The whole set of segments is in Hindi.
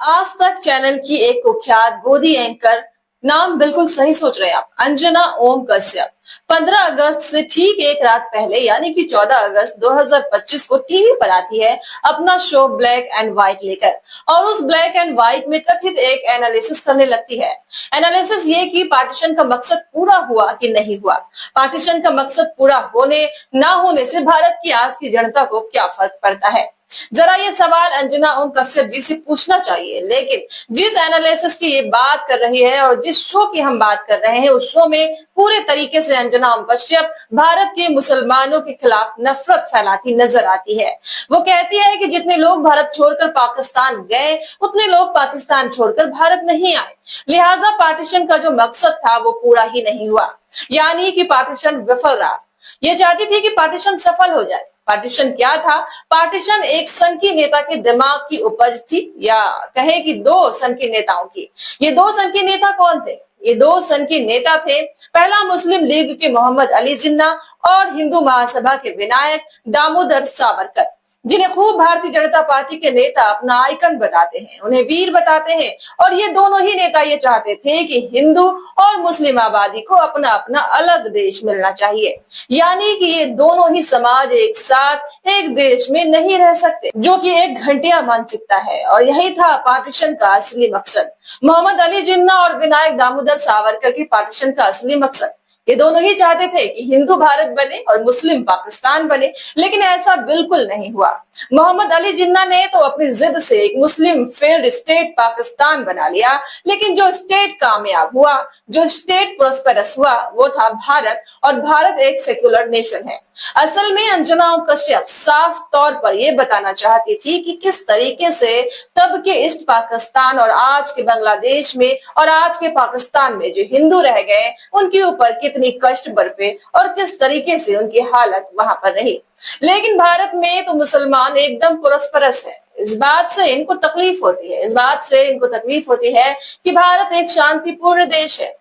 आज तक चैनल की एक कुख्यात गोदी एंकर, नाम बिल्कुल सही सोच रहे हैं आप, अंजना ओम कश्यप 15 अगस्त से ठीक एक रात पहले यानी कि 14 अगस्त 2025 को टीवी पर आती है अपना शो ब्लैक एंड व्हाइट लेकर, और उस ब्लैक एंड व्हाइट में कथित एक एनालिसिस करने लगती है। एनालिसिस ये कि पार्टीशन का मकसद पूरा हुआ कि नहीं हुआ, पार्टीशन का मकसद पूरा होने ना होने से भारत की आज की जनता को क्या फर्क पड़ता है। जरा ये सवाल अंजना ओम कश्यप जी से पूछना चाहिए। लेकिन जिस एनालिसिस की ये बात कर रही है और जिस शो की हम बात कर रहे हैं, उस शो में पूरे तरीके से अंजना ओम कश्यप भारत के मुसलमानों के खिलाफ नफरत फैलाती नजर आती है। वो कहती है कि जितने लोग भारत छोड़कर पाकिस्तान गए, उतने लोग पाकिस्तान छोड़कर भारत नहीं आए, लिहाजा पार्टीशन का जो मकसद था वो पूरा ही नहीं हुआ, यानी कि पार्टीशन विफल रहा। ये चाहती थी कि पार्टीशन सफल हो जाए। पार्टीशन क्या था? पार्टीशन एक सनकी नेता के दिमाग की उपज थी, या कहे कि दो सनकी नेताओं की। ये दो सनकी नेता कौन थे? ये दो सनकी नेता थे, पहला मुस्लिम लीग के मोहम्मद अली जिन्ना और हिंदू महासभा के विनायक दामोदर सावरकर, जिन्हें खूब भारतीय जनता पार्टी के नेता अपना आइकन बताते हैं, उन्हें वीर बताते हैं। और ये दोनों ही नेता ये चाहते थे कि हिंदू और मुस्लिम आबादी को अपना अपना अलग देश मिलना चाहिए, यानी कि ये दोनों ही समाज एक साथ एक देश में नहीं रह सकते, जो कि एक घंटिया मानसिकता है। और यही था पार्टीशन का असली मकसद। मोहम्मद अली जिन्ना और विनायक दामोदर सावरकर की पार्टीशन का असली मकसद, ये दोनों ही चाहते थे कि हिंदू भारत बने और मुस्लिम पाकिस्तान बने, लेकिन ऐसा बिल्कुल नहीं हुआ। मोहम्मद अली जिन्ना ने तो अपनी जिद से एक मुस्लिम फेल्ड स्टेट पाकिस्तान बना लिया, लेकिन जो स्टेट कामयाब हुआ, जो स्टेट प्रोस्पेरस हुआ, वो था भारत, और भारत एक सेक्युलर नेशन है। असल में अंजना ओम कश्यप साफ तौर पर यह बताना चाहती थी कि किस तरीके से तब के ईस्ट पाकिस्तान और आज के बांग्लादेश में और आज के पाकिस्तान में जो हिंदू रह गए, उनके ऊपर कितनी कष्ट बरपे और किस तरीके से उनकी हालत वहां पर रही। लेकिन भारत में तो मुसलमान एकदम पुरस्परस है। इस बात से इनको तकलीफ होती है, इस बात से इनको तकलीफ होती है कि भारत एक शांतिपूर्ण देश है,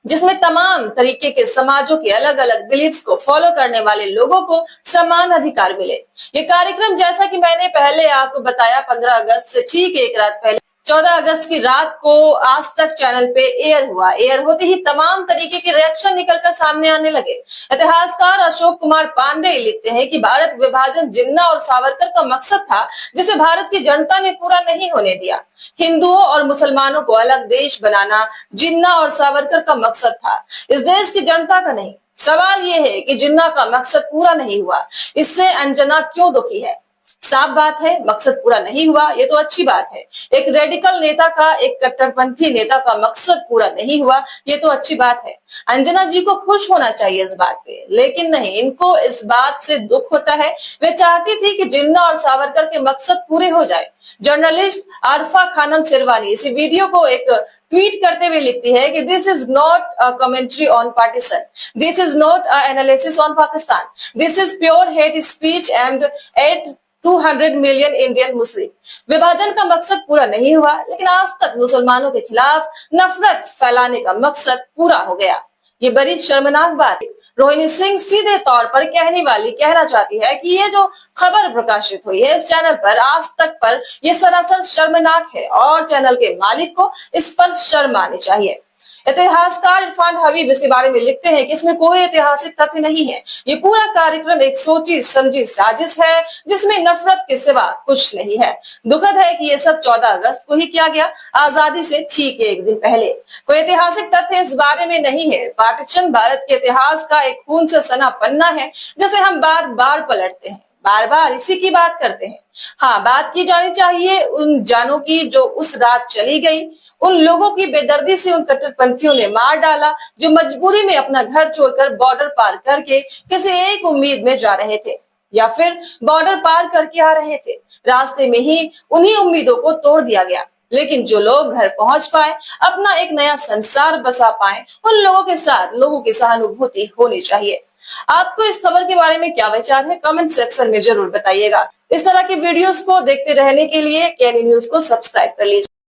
जिसमें तमाम तरीके के समाजों के अलग अलग बिलीफ्स को फॉलो करने वाले लोगों को समान अधिकार मिले। ये कार्यक्रम, जैसा कि मैंने पहले आपको बताया, 15 अगस्त से ठीक एक रात पहले 14 अगस्त की रात को आज तक चैनल पे एयर हुआ। एयर होते ही तमाम तरीके के रिएक्शन निकलकर सामने आने लगे। इतिहासकार अशोक कुमार पांडे लिखते हैं कि भारत विभाजन जिन्ना और सावरकर का मकसद था, जिसे भारत की जनता ने पूरा नहीं होने दिया। हिंदुओं और मुसलमानों को अलग देश बनाना जिन्ना और सावरकर का मकसद था, इस देश की जनता का नहीं। सवाल यह है कि जिन्ना का मकसद पूरा नहीं हुआ, इससे अंजना क्यों दुखी है? साफ बात है, मकसद पूरा नहीं हुआ, ये तो अच्छी बात है। एक रेडिकल नेता का, एक कट्टरपंथी नेता का मकसद पूरा नहीं हुआ, ये तो अच्छी बात है। अंजना जी को खुश होना चाहिए इस बात पे, लेकिन नहीं, इनको इस बात से दुख होता है। वे चाहती थी कि जिन्ना और सावरकर के मकसद पूरे हो जाए। जर्नलिस्ट आरफा खानम सिरवानी इसी वीडियो को एक ट्वीट करते हुए लिखती है कि this is not a commentary on partition, this is not a analysis on Pakistan, this is pure hate speech and at 200 million Indian Muslim. विभाजन का मकसद पूरा नहीं हुआ, लेकिन आज तक मुसलमानों के खिलाफ नफरत फैलाने का मकसद पूरा हो गया। ये बड़ी शर्मनाक बात है। रोहिणी सिंह सीधे तौर पर कहना चाहती है कि ये जो खबर प्रकाशित हुई है इस चैनल पर, आज तक पर, ये सरासर शर्मनाक है और चैनल के मालिक को इस पर शर्म आनी चाहिए। इतिहासकार इरफान हबीब इसके बारे में लिखते हैं कि इसमें कोई ऐतिहासिक तथ्य नहीं है। ये पूरा कार्यक्रम एक सोची समझी साजिश है, जिसमें नफरत के सिवा कुछ नहीं है। दुखद है कि ये सब 14 अगस्त को ही किया गया, आजादी से ठीक एक दिन पहले। कोई ऐतिहासिक तथ्य इस बारे में नहीं है। पार्टीशन भारत के इतिहास का एक खून से सना पन्ना है, जिसे हम बार बार पलटते हैं, बार बार इसी की बात करते हैं। हाँ, बात की जानी चाहिए उन जानों की जो उस रात चली गई, उन लोगों की बेदर्दी से उन कट्टरपंथियों ने मार डाला, जो मजबूरी में अपना घर छोड़कर बॉर्डर पार करके किसी एक उम्मीद में जा रहे थे, या फिर बॉर्डर पार करके आ रहे थे। रास्ते में ही उन्हीं उम्मीदों को तोड़ दिया गया। लेकिन जो लोग घर पहुंच पाए, अपना एक नया संसार बसा पाए, उन लोगों के साथ लोगों की सहानुभूति होनी चाहिए। आपको इस खबर के बारे में क्या विचार है? कमेंट सेक्शन में जरूर बताइएगा। इस तरह की वीडियोस को देखते रहने के लिए केएनई न्यूज को सब्सक्राइब कर लीजिए।